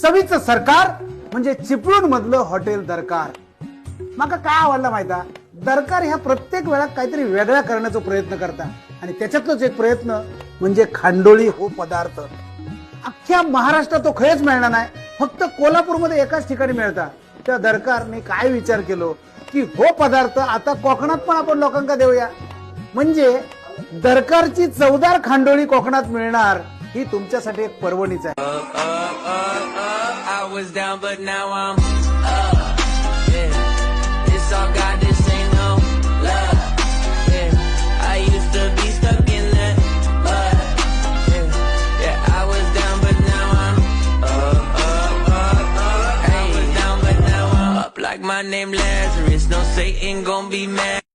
चवीचं सरकार म्हणजे चिपळूण मधलं हॉटेल दरकार. माका काय आवडलं माहिता, दरकार ह्या प्रत्येक वेळा काहीतरी वेगळा करण्याचा प्रयत्न करता आणि त्याच्यातलंच एक प्रयत्न म्हणजे खांडोळी हो पदार्थ. अख्ख्या महाराष्ट्रात तो खरंच मिळणार नाही, फक्त कोल्हापूरमध्ये एकाच ठिकाणी मिळता. त्या दरकारने काय विचार केलो की हो पदार्थ आता कोकणात पण आपण लोकांना देऊया, म्हणजे दरकारची चवदार खांडोळी कोकणात मिळणार. ही तुमच्यासाठी एक पर्वणीच आहे. I was down but now I'm up, yeah. It's all God, this ain't no love, yeah. I used to be stuck in that mud, yeah. Yeah, I was down but now I'm up. I was down but now I'm up like my name Lazarus. No Satan gon' be mad.